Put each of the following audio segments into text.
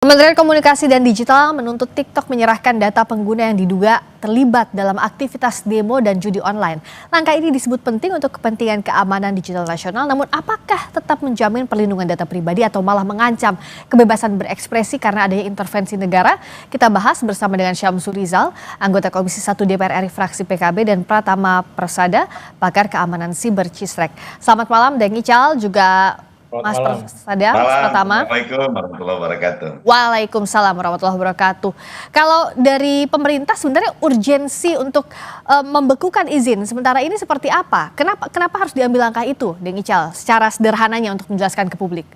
Kementerian Komunikasi dan Digital menuntut TikTok menyerahkan data pengguna yang diduga terlibat dalam aktivitas demo dan judi online. Langkah ini disebut penting untuk kepentingan keamanan digital nasional, namun apakah tetap menjamin perlindungan data pribadi atau malah mengancam kebebasan berekspresi karena adanya intervensi negara? Kita bahas bersama dengan Syamsul Rizal, anggota Komisi 1 DPR RI fraksi PKB, dan Pratama Persada, pakar keamanan siber Cisrek. Selamat malam, Deng Ical, juga Mas Malam. Persada, Mas Malam, Pratama. Assalamualaikum warahmatullahi wabarakatuh. Waalaikumsalam warahmatullahi wabarakatuh. Kalau dari pemerintah sebenarnya urgensi untuk membekukan izin sementara ini seperti apa? Kenapa harus diambil langkah itu, Deng Ical? Secara sederhananya untuk menjelaskan ke publik.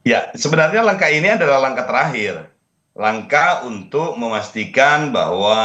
Ya, sebenarnya langkah ini adalah langkah terakhir. Langkah untuk memastikan bahwa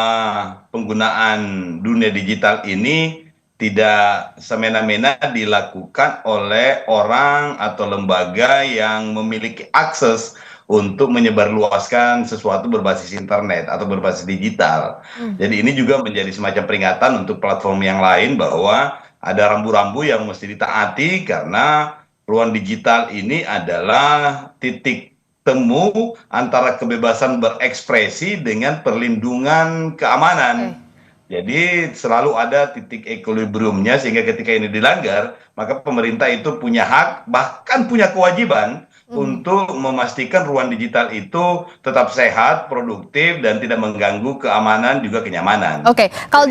penggunaan dunia digital ini tidak semena-mena dilakukan oleh orang atau lembaga yang memiliki akses untuk menyebarluaskan sesuatu berbasis internet atau berbasis digital. Jadi ini juga menjadi semacam peringatan untuk platform yang lain bahwa ada rambu-rambu yang mesti ditaati karena ruang digital ini adalah titik temu antara kebebasan berekspresi dengan perlindungan keamanan. Jadi selalu ada titik equilibriumnya, sehingga ketika ini dilanggar, maka pemerintah itu punya hak, bahkan punya kewajiban untuk memastikan ruang digital itu tetap sehat, produktif, dan tidak mengganggu keamanan juga kenyamanan. Oke, kalau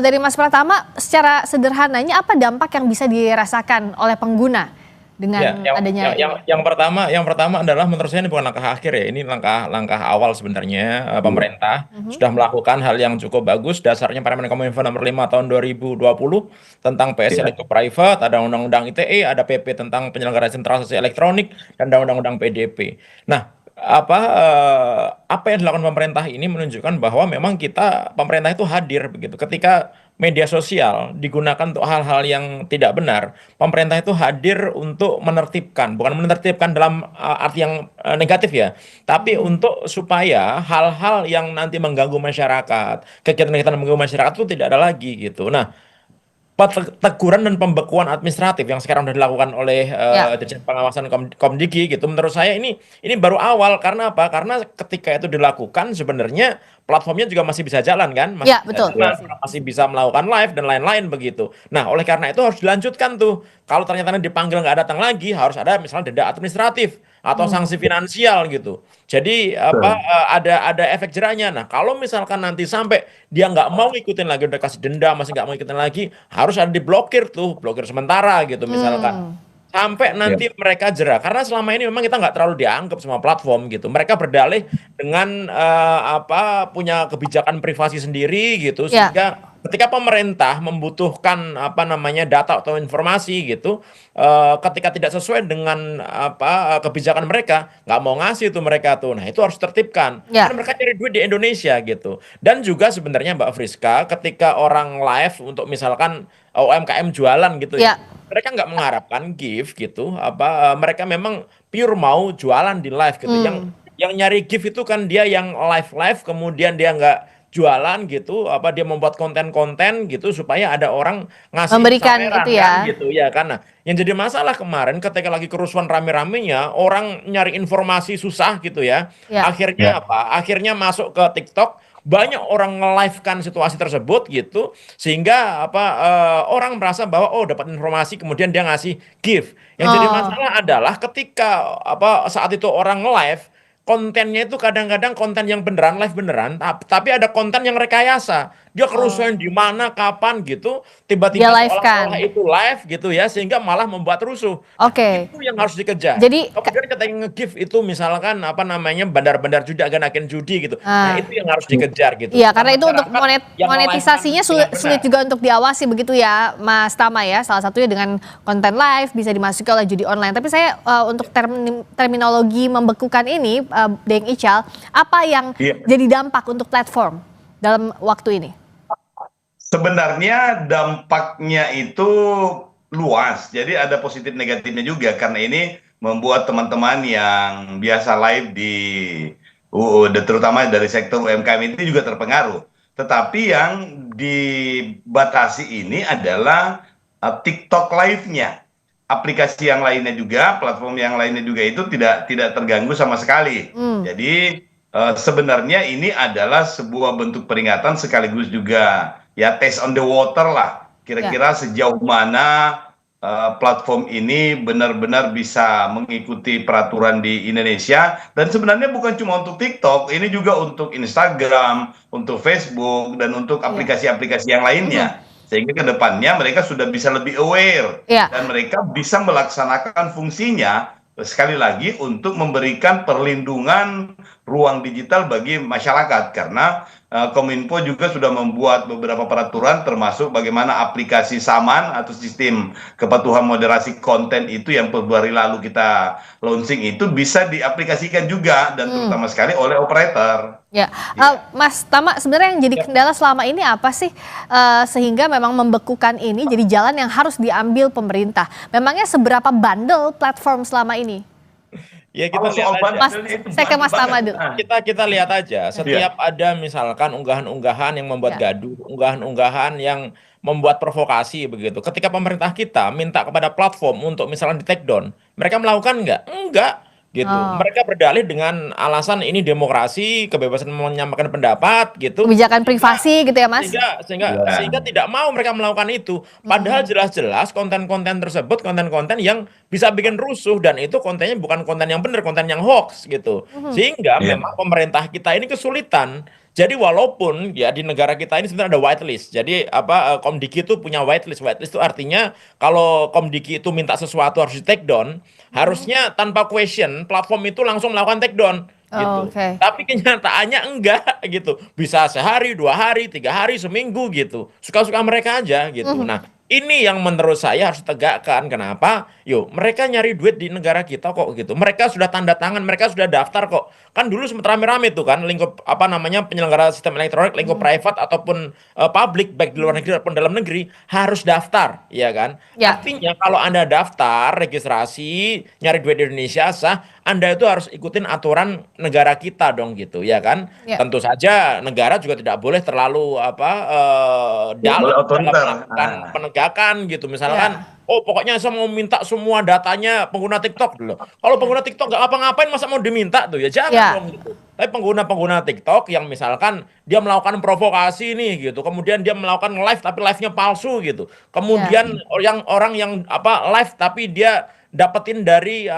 dari Mas Pratama, secara sederhananya apa dampak yang bisa dirasakan oleh pengguna dengan adanya yang pertama adalah menurut saya ini bukan langkah akhir ya, ini langkah awal sebenarnya. Pemerintah sudah melakukan hal yang cukup bagus. Dasarnya Permen Kominfo nomor 5 tahun 2020 tentang PSL itu private, ada undang-undang ITE, ada PP tentang penyelenggaraan transaksi elektronik, dan ada undang-undang PDP. Nah, apa yang dilakukan pemerintah ini menunjukkan bahwa memang pemerintah itu hadir begitu ketika media sosial digunakan untuk hal-hal yang tidak benar. Pemerintah itu hadir untuk menertibkan, bukan menertibkan dalam arti yang negatif ya, tapi untuk supaya hal-hal yang nanti mengganggu masyarakat, kegiatan-kegiatan mengganggu masyarakat itu tidak ada lagi gitu. Nah, teguran dan pembekuan administratif yang sekarang sudah dilakukan oleh Dirjen Pengawasan Komdigi gitu, menurut saya ini baru awal. Karena apa? Karena ketika itu dilakukan sebenarnya platformnya juga masih bisa jalan kan, masih bisa melakukan live dan lain-lain begitu. Nah, oleh karena itu harus dilanjutkan tuh. Kalau ternyata dipanggil nggak datang lagi, harus ada misalnya denda administratif atau sanksi finansial gitu. Jadi ada efek jerahnya. Nah, kalau misalkan nanti sampai dia nggak mau ikutin lagi, udah kasih denda masih nggak mau ikutin lagi, harus ada diblokir tuh, blokir sementara gitu misalkan. Sampai nanti mereka jerah. Karena selama ini memang kita nggak terlalu dianggap semua platform gitu. Mereka berdalih dengan punya kebijakan privasi sendiri gitu, sehingga ketika pemerintah membutuhkan data atau informasi gitu, ketika tidak sesuai dengan kebijakan mereka, nggak mau ngasih tuh mereka tuh. Nah, itu harus tertibkan karena mereka cari duit di Indonesia gitu. Dan juga sebenarnya Mbak Friska, ketika orang live untuk misalkan UMKM jualan gitu ya, mereka nggak mengharapkan gift gitu, mereka memang pure mau jualan di live gitu. Yang nyari gift itu kan dia yang live kemudian dia nggak jualan gitu, dia membuat konten-konten gitu supaya ada orang ngasih memberikan saweran itu ya kan gitu ya. Karena yang jadi masalah kemarin ketika lagi kerusuhan rame-ramenya, orang nyari informasi susah gitu ya. Akhirnya masuk ke TikTok, banyak orang nge-live kan situasi tersebut gitu, sehingga orang merasa bahwa dapat informasi kemudian dia ngasih gift. Yang jadi masalah adalah ketika saat itu orang nge-live, kontennya itu kadang-kadang konten yang beneran, live beneran, tapi ada konten yang rekayasa. Dia kerusuhan di mana, kapan gitu, tiba-tiba seolah-olah itu live gitu ya, sehingga malah membuat rusuh. Itu yang harus dikejar. Jadi kemudian ketika nge-give itu misalkan bandar-bandar judi, agen-agen judi gitu. Nah, itu yang harus dikejar gitu. Iya, karena itu untuk monetisasinya sulit juga untuk diawasi begitu ya, Mas Tama ya. Salah satunya dengan konten live bisa dimasuki oleh judi online. Tapi saya untuk terminologi membekukan ini, Deng Ical, apa yang jadi dampak untuk platform dalam waktu ini? Sebenarnya dampaknya itu luas, jadi ada positif negatifnya juga, karena ini membuat teman-teman yang biasa live terutama dari sektor UMKM itu juga terpengaruh. Tetapi yang dibatasi ini adalah TikTok live-nya. aplikasi yang lainnya juga, platform yang lainnya juga itu tidak terganggu sama sekali. Jadi sebenarnya ini adalah sebuah bentuk peringatan sekaligus juga ya test on the water lah. Kira-kira sejauh mana platform ini benar-benar bisa mengikuti peraturan di Indonesia, dan sebenarnya bukan cuma untuk TikTok, ini juga untuk Instagram, untuk Facebook, dan untuk aplikasi-aplikasi yang lainnya. Sehingga ke depannya mereka sudah bisa lebih aware dan mereka bisa melaksanakan fungsinya sekali lagi untuk memberikan perlindungan ruang digital bagi masyarakat, karena Kominfo juga sudah membuat beberapa peraturan termasuk bagaimana aplikasi SAMAN atau sistem kepatuhan moderasi konten itu yang Februari lalu kita launching itu bisa diaplikasikan juga dan terutama sekali oleh operator. Ya, Mas Tama, sebenarnya yang jadi kendala selama ini apa sih sehingga memang membekukan ini jadi jalan yang harus diambil pemerintah? Memangnya seberapa bandel platform selama ini? Ya kita lihat aja. Saya ke Mas Tama dulu. Kita lihat aja. Setiap ada misalkan unggahan-unggahan yang membuat gaduh, unggahan-unggahan yang membuat provokasi begitu. Ketika pemerintah kita minta kepada platform untuk misalnya di take down, mereka melakukan nggak? Enggak. Gitu. Mereka berdalih dengan alasan ini demokrasi, kebebasan menyampaikan pendapat gitu. Kebijakan privasi gitu ya, Mas? Sehingga tidak mau mereka melakukan itu. Padahal jelas-jelas konten-konten tersebut konten-konten yang bisa bikin rusuh, dan itu kontennya bukan konten yang benar, konten yang hoax gitu. Sehingga memang pemerintah kita ini kesulitan. Jadi walaupun ya di negara kita ini sebenarnya ada whitelist. Jadi Komdiki itu punya whitelist. Whitelist itu artinya kalau Komdiki itu minta sesuatu harus di take down, harusnya tanpa question platform itu langsung melakukan take down gitu. Tapi kenyataannya enggak gitu. Bisa sehari, 2 hari, 3 hari, seminggu gitu. Suka-suka mereka aja gitu. Nah, ini yang menurut saya harus ditegakkan. Kenapa? Yuk, mereka nyari duit di negara kita kok gitu. Mereka sudah tanda tangan, mereka sudah daftar kok. Kan dulu sempat rame-rame tuh kan lingkup penyelenggara sistem elektronik, lingkup private ataupun publik baik di luar negeri ataupun dalam negeri harus daftar, ya kan? Artinya kalau Anda daftar, registrasi, nyari duit di Indonesia sah, Anda itu harus ikutin aturan negara kita dong gitu, ya kan? Tentu saja negara juga tidak boleh terlalu dalam melakukan penegakan gitu. Misalkan pokoknya saya mau minta semua datanya pengguna TikTok dulu. Kalau pengguna TikTok nggak apa-ngapain masa mau diminta tuh ya, jangan dong gitu. Tapi pengguna-pengguna TikTok yang misalkan dia melakukan provokasi nih gitu, kemudian dia melakukan live tapi live-nya palsu gitu. Kemudian orang yang live tapi dia dapetin dari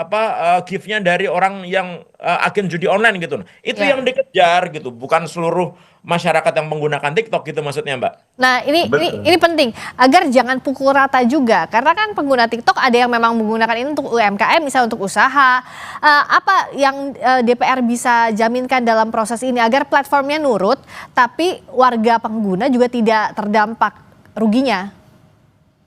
gift-nya dari orang yang agen judi online gitu. Itu yang dikejar gitu, bukan seluruh masyarakat yang menggunakan TikTok gitu maksudnya, Mbak. Nah, ini penting agar jangan pukul rata juga, karena kan pengguna TikTok ada yang memang menggunakan ini untuk UMKM, misalnya untuk usaha. Apa yang DPR bisa jaminkan dalam proses ini agar platformnya nurut, tapi warga pengguna juga tidak terdampak ruginya?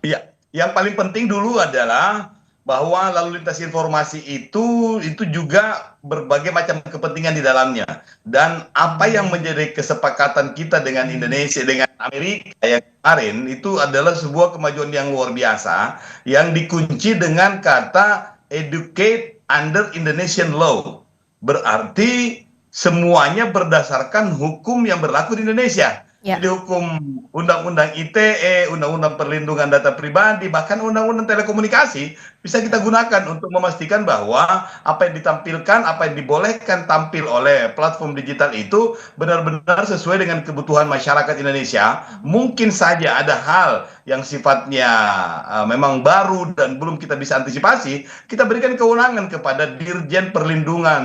Iya, yang paling penting dulu adalah bahwa lalu lintas informasi itu juga berbagai macam kepentingan di dalamnya, dan apa yang menjadi kesepakatan kita dengan Indonesia dengan Amerika yang kemarin itu adalah sebuah kemajuan yang luar biasa yang dikunci dengan kata educate under Indonesian law, berarti semuanya berdasarkan hukum yang berlaku di Indonesia. Jadi hukum undang-undang ITE, undang-undang perlindungan data pribadi, bahkan undang-undang telekomunikasi bisa kita gunakan untuk memastikan bahwa apa yang ditampilkan, apa yang dibolehkan tampil oleh platform digital itu benar-benar sesuai dengan kebutuhan masyarakat Indonesia. Mungkin saja ada hal yang sifatnya memang baru dan belum kita bisa antisipasi, kita berikan kewenangan kepada Dirjen Perlindungan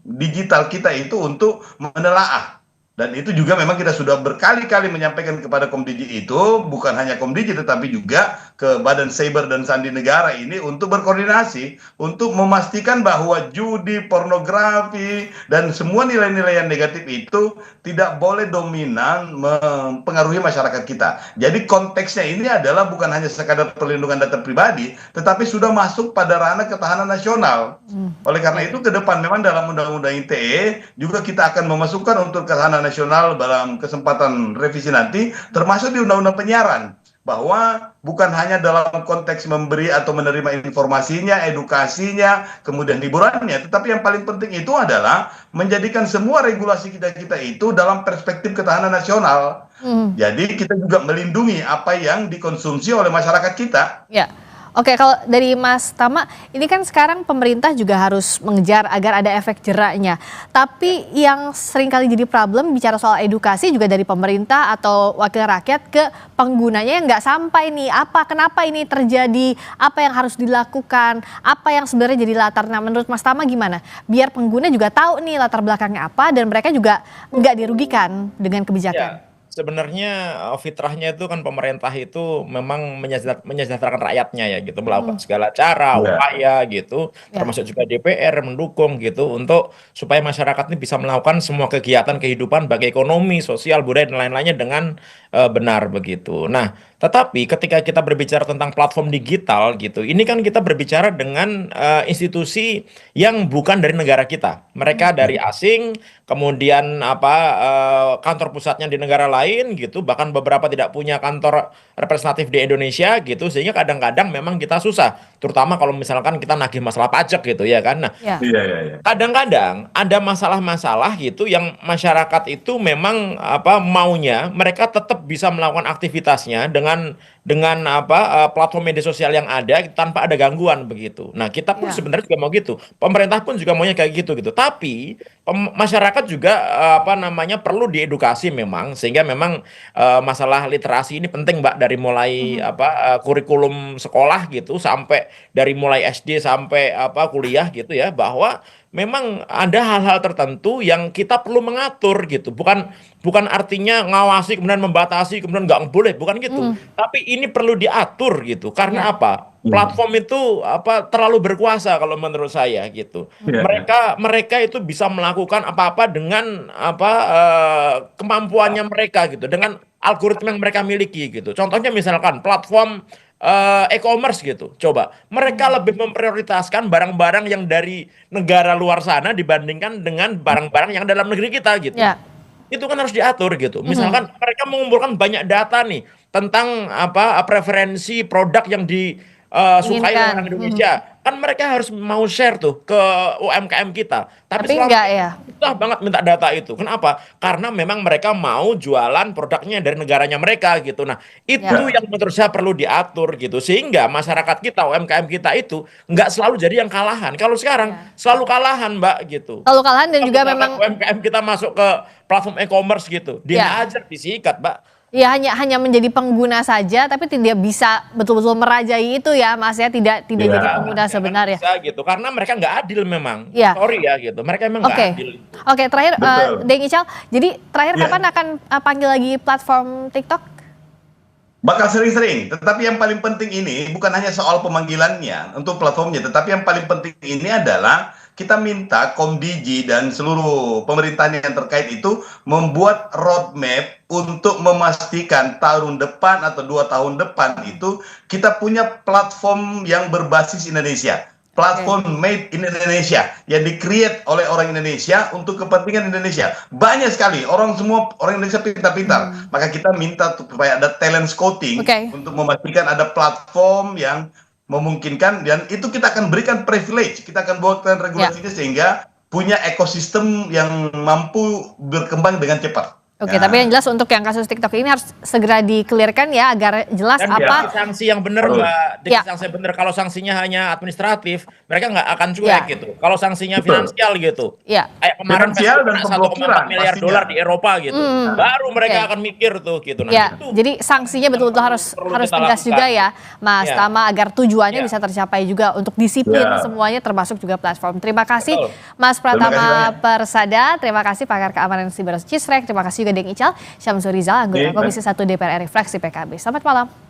Digital kita itu untuk menelaah. Dan itu juga memang kita sudah berkali-kali menyampaikan kepada Komdigi itu, bukan hanya Komdigi tetapi juga ke Badan Cyber dan Sandi Negara ini untuk berkoordinasi, untuk memastikan bahwa judi, pornografi, dan semua nilai-nilai yang negatif itu tidak boleh dominan mempengaruhi masyarakat kita. Jadi konteksnya ini adalah bukan hanya sekadar perlindungan data pribadi, tetapi sudah masuk pada ranah ketahanan nasional. Oleh karena itu ke depan memang dalam Undang-Undang ITE juga kita akan memasukkan untuk ketahanan nasional dalam kesempatan revisi nanti, termasuk di Undang-Undang Penyiaran, bahwa bukan hanya dalam konteks memberi atau menerima informasinya, edukasinya, kemudian hiburannya, tetapi yang paling penting itu adalah menjadikan semua regulasi kita itu dalam perspektif ketahanan nasional. Jadi kita juga melindungi apa yang dikonsumsi oleh masyarakat kita. Ya. Oke, kalau dari Mas Tama, ini kan sekarang pemerintah juga harus mengejar agar ada efek jeraknya. Tapi yang seringkali jadi problem bicara soal edukasi juga dari pemerintah atau wakil rakyat ke penggunanya yang nggak sampai nih. Kenapa ini terjadi? Apa yang harus dilakukan? Apa yang sebenarnya jadi latar? Nah, menurut Mas Tama gimana? Biar pengguna juga tahu nih latar belakangnya apa dan mereka juga nggak dirugikan dengan kebijakan. Ya, sebenarnya fitrahnya itu kan pemerintah itu memang menyejahterakan rakyatnya ya gitu, melakukan segala cara, Ya. upaya gitu, Ya. termasuk juga DPR mendukung gitu untuk supaya masyarakat ini bisa melakukan semua kegiatan kehidupan baik ekonomi, sosial, budaya dan lain-lainnya dengan benar begitu. Nah, tetapi ketika kita berbicara tentang platform digital gitu, ini kan kita berbicara dengan institusi yang bukan dari negara kita. Mereka dari asing, kemudian kantor pusatnya di negara lain gitu, bahkan beberapa tidak punya kantor representatif di Indonesia gitu, sehingga kadang-kadang memang kita susah, terutama kalau misalkan kita nagih masalah pajak gitu ya kan. Nah, Ya. Iya, iya, iya. kadang-kadang ada masalah-masalah gitu yang masyarakat itu memang maunya mereka tetap bisa melakukan aktivitasnya dengan platform media sosial yang ada tanpa ada gangguan begitu. Nah, kita pun Ya. sebenarnya juga mau gitu. Pemerintah pun juga maunya kayak gitu gitu. Tapi masyarakat juga perlu diedukasi memang, sehingga memang masalah literasi ini penting Mbak, dari mulai kurikulum sekolah gitu sampai dari mulai SD sampai kuliah gitu ya, bahwa memang ada hal-hal tertentu yang kita perlu mengatur gitu. Bukan artinya ngawasi kemudian membatasi kemudian nggak boleh, bukan gitu. Tapi ini perlu diatur gitu. Karena Ya. apa? Platform itu terlalu berkuasa kalau menurut saya gitu. Iya, iya. Mereka itu bisa melakukan apa-apa dengan kemampuannya mereka gitu, dengan algoritma yang mereka miliki gitu. Contohnya misalkan platform e-commerce gitu. Coba mereka lebih memprioritaskan barang-barang yang dari negara luar sana dibandingkan dengan barang-barang yang dalam negeri kita gitu. Ya. Itu kan harus diatur gitu. Misalkan mereka mengumpulkan banyak data nih tentang preferensi produk yang disukai oleh Inginkan. orang Indonesia. Kan mereka harus mau share tuh ke UMKM kita. Tapi Tapi selama enggak ini ya. susah banget minta data itu. Kenapa? Karena memang mereka mau jualan produknya dari negaranya mereka gitu. Nah, itu Ya. yang menurut saya perlu diatur gitu. Sehingga masyarakat kita, UMKM kita itu nggak selalu jadi yang kalahan. Kalau sekarang Ya. selalu kalahan, Mbak, gitu. Lalu kalahan dan Kalau juga misalkan memang UMKM kita masuk ke platform e-commerce gitu, ya. dihajar, disikat, Mbak. Ya hanya menjadi pengguna saja tapi tidak bisa betul-betul merajai itu ya Mas ya, tidak Iya. jadi pengguna Jangan sebenarnya. bisa gitu, karena mereka nggak adil memang. Ya. Sorry ya gitu, mereka memang nggak Oke. adil. Oke, terakhir Betul. Deng Ical. Jadi terakhir Iya. kapan akan panggil lagi platform TikTok? Bakal sering-sering, tetapi yang paling penting ini bukan hanya soal pemanggilannya untuk platformnya, tetapi yang paling penting ini adalah kita minta Komdigi dan seluruh pemerintahan yang terkait itu membuat roadmap untuk memastikan tahun depan atau 2 tahun depan itu kita punya platform yang berbasis Indonesia. Platform made in Indonesia yang di-create oleh orang Indonesia untuk kepentingan Indonesia. Banyak sekali orang Indonesia pintar-pintar. Maka kita minta supaya ada talent scouting Oke. untuk memastikan ada platform yang memungkinkan, dan itu kita akan berikan privilege, kita akan buatkan regulasinya sehingga punya ekosistem yang mampu berkembang dengan cepat. Oke, Ya. tapi yang jelas untuk yang kasus TikTok ini harus segera di-clearkan ya agar jelas Dan apa. dikasih sanksi yang benar, Betul. Mbak. Ya. Dikasih sanksi benar. Kalau sanksinya hanya administratif, mereka nggak akan cuek Ya. gitu. Kalau sanksinya Betul. finansial gitu, Ya. kayak kemarin Finansial Facebook dan kena pemblokiran 1,4 miliar pastinya. dolar di Eropa gitu, baru mereka Oke. akan mikir tuh gitu. Nah, Ya, itu jadi sanksinya betul-betul harus perlu kita tegas lakukan. juga ya, Mas Ya. Tama, agar tujuannya Ya. bisa tercapai juga untuk disiplin Ya. semuanya termasuk juga platform. Terima kasih Betul. Mas Terima kasih Pratama banyak. Persada, terima kasih pakar keamanan siber Cisrek, terima kasih juga Deng Ical, Syamsul Rizal, anggota Iya. Komisi 1 DPR RI fraksi PKB. Selamat malam.